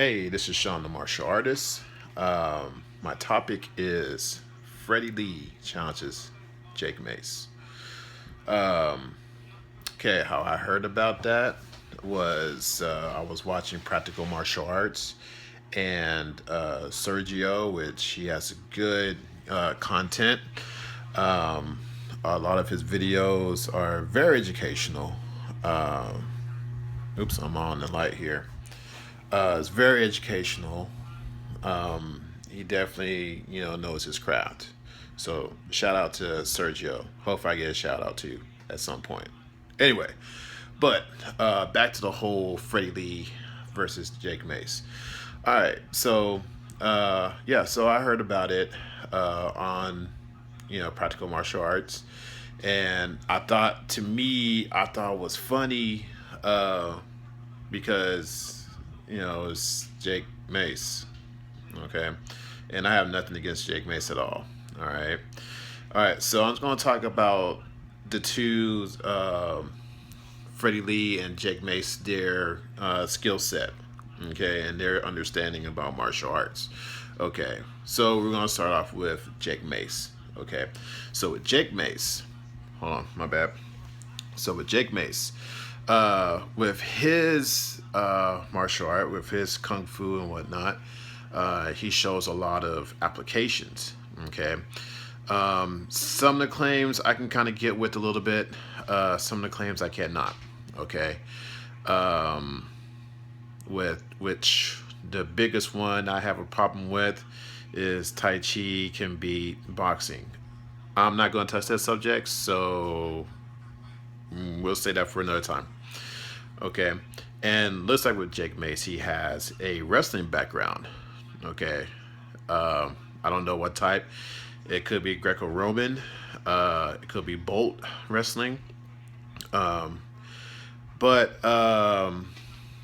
Hey, this is Sean, the martial artist. My topic is Freddie Lee challenges Jake Mace. Um, okay, how I heard about that was I was watching Practical Martial Arts and Sergio, which he has good content. Um, a lot of his videos are very educational. Um, Oops, I'm on the light here. It's very educational. He definitely, knows his craft. So shout out to Sergio. Hope I get a shout out to at some point. Anyway, but back to the whole Freddie Lee versus Jake Mace. All right, so yeah, so I heard about it on Practical Martial Arts, and I thought it was funny uh, because it's Jake Mace. Okay, and I have nothing against Jake Mace at all. All right. So I'm going to talk about the two, Freddie Lee and Jake Mace, their skill set. Okay, and their understanding about martial arts. Okay, so we're going to start off with Jake Mace. Okay, so with Jake Mace, hold on, my bad. So with Jake Mace, with his martial art, with his kung fu and whatnot, he shows a lot of applications. Okay, some of the claims I can kind of get with a little bit. Some of the claims I cannot. Okay, um, with which the biggest one I have a problem with is Tai Chi can beat boxing. I'm not going to touch that subject, so we'll say that for another time. Okay. And looks like with Jake Mace, he has a wrestling background. Okay. I don't know what type. It could be Greco Roman. It could be Bolt wrestling. Um, but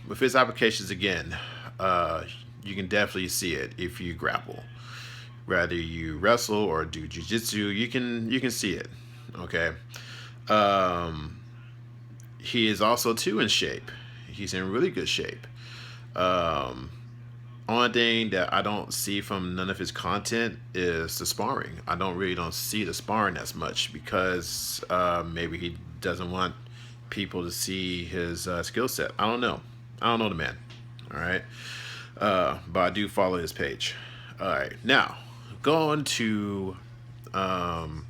with his applications, again, you can definitely see it if you grapple. Whether you wrestle or do jujitsu, you can see it. Okay. Um, he is also too in shape. He's in really good shape. Um, Only thing that I don't see from none of his content is the sparring. I don't see the sparring as much because maybe he doesn't want people to see his skill set. I don't know. I don't know the man. All right, but I do follow his page. All right, now going to um,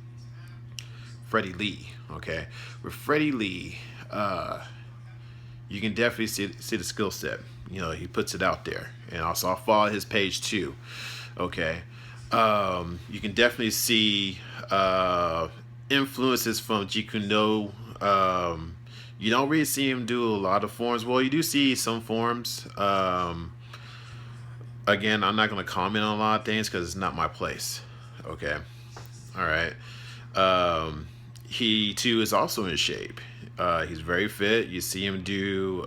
Freddie Lee. Okay, with Freddie Lee, uh, you can definitely see the skill set. He puts it out there, and also I'll follow his page too. Okay, you can definitely see influences from Jeet Kune Do. You don't really see him do a lot of forms. Well, you do see some forms. Again, I'm not going to comment on a lot of things because it's not my place. Okay, all right. Um, he too is also in shape. He's very fit. You see him do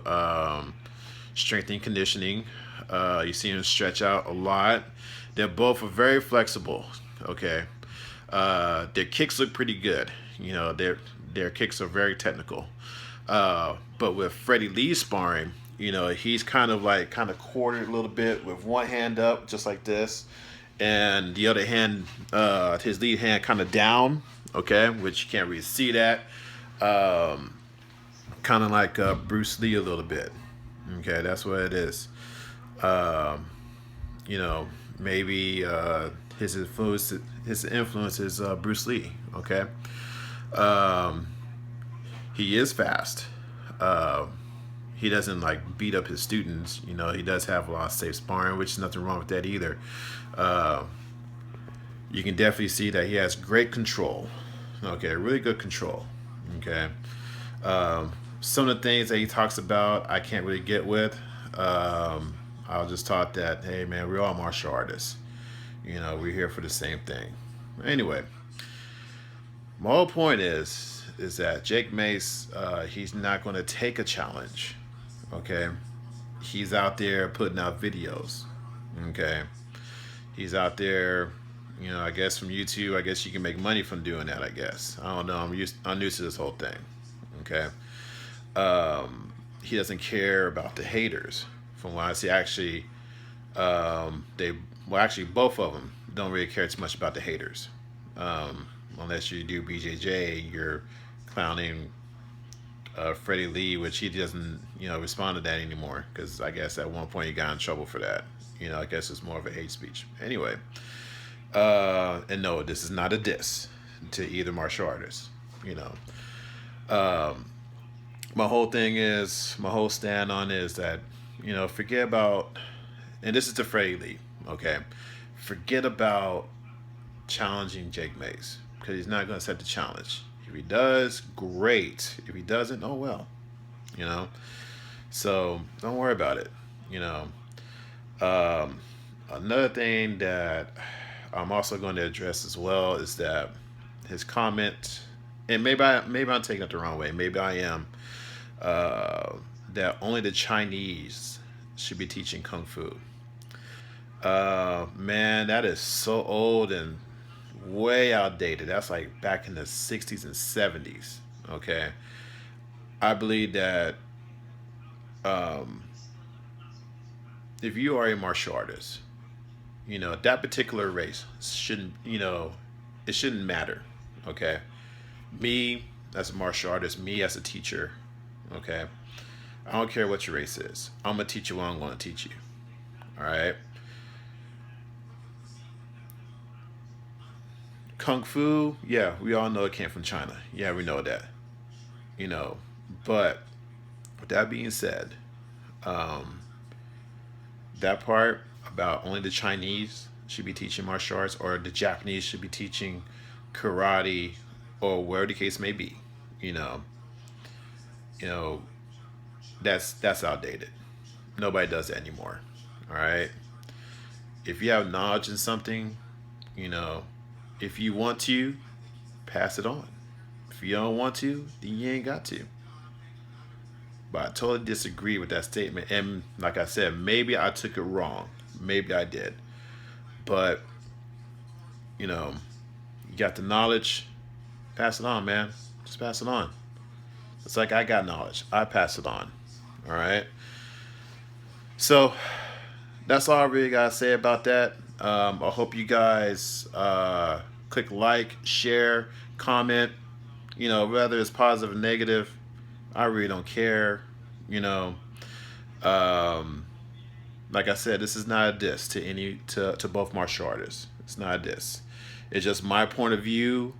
strength and conditioning. You see him stretch out a lot. They're both very flexible. Okay, their kicks look pretty good. Their kicks are very technical. But with Freddie Lee sparring, he's kind of quartered a little bit with one hand up, just like this, and the other hand, his lead hand, kind of down. Okay, which you can't really see that. Um, Kind of like Bruce Lee a little bit. Okay, that's what it is. Um, Maybe his influence is Bruce Lee. Okay, um, he is fast. Uh, he doesn't like beat up his students. He does have a lot of safe sparring, which is nothing wrong with that either. Uh, you can definitely see that he has great control. Okay, really good control. Okay. Some of the things that he talks about, I can't really get with. I was just taught that, hey man, we're all martial artists. We're here for the same thing. Anyway, my whole point is that Jake Mace, he's not going to take a challenge. Okay, he's out there putting out videos. Okay, he's out there. I guess from YouTube, I guess you can make money from doing that. I guess I don't know. I'm new to this whole thing. Okay, he doesn't care about the haters. From what I see, actually, They well, actually, both of them don't really care too much about the haters, unless you do BJJ. You're clowning Freddie Lee, which he doesn't, respond to that anymore because I guess at one point he got in trouble for that. I guess it's more of a hate speech. Anyway, and no, this is not a diss to either martial artist. You know, um, my whole stand on is that forget about, and this is to Freddie Lee. Okay, forget about challenging Jake Mace because he's not going to set the challenge. If he does, great. If he doesn't, oh well. You know, so don't worry about it. You know, um, another thing that I'm also going to address as well is that his comment, and maybe I'm taking it the wrong way. Maybe I am. Uh, that only the Chinese should be teaching kung fu. Man, that is so old and way outdated. That's like back in the 60s and 70s. Okay. I believe that um, if you are a martial artist, that particular race shouldn't, it shouldn't matter. Okay. Me as a martial artist, me as a teacher, okay, I don't care what your race is. I'm going to teach you what I'm going to teach you. All right. Kung Fu, yeah, we all know it came from China. Yeah, we know that. You know, but with that being said, um, that part about only the Chinese should be teaching martial arts or the Japanese should be teaching karate or whatever the case may be, you know, you know, that's outdated. Nobody does that anymore. All right. If you have knowledge in something, you know, if you want to, pass it on. If you don't want to, then you ain't got to. But I totally disagree with that statement. And like I said, maybe I took it wrong. Maybe I did. But, you know, you got the knowledge, pass it on, man. Just pass it on. It's like I got knowledge. I pass it on. All right. So that's all I really got to say about that. I hope you guys click like, share, comment, whether it's positive or negative. I really don't care. You know, um, like I said, this is not a diss to both martial artists. It's not a diss. It's just my point of view.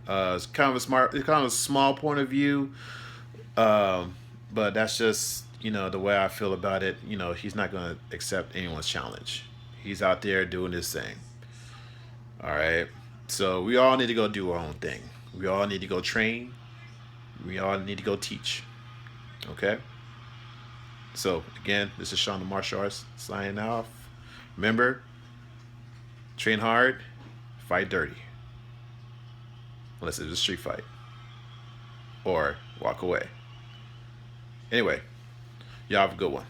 It's kind of a small point of view, um, but that's just the way I feel about it. He's not going to accept anyone's challenge. He's out there doing his thing. All right. So we all need to go do our own thing. We all need to go train. We all need to go teach. Okay. So again, this is Sean the Martial Arts signing off. Remember, train hard, fight dirty. Unless it's a street fight. Or walk away. Anyway, y'all have a good one.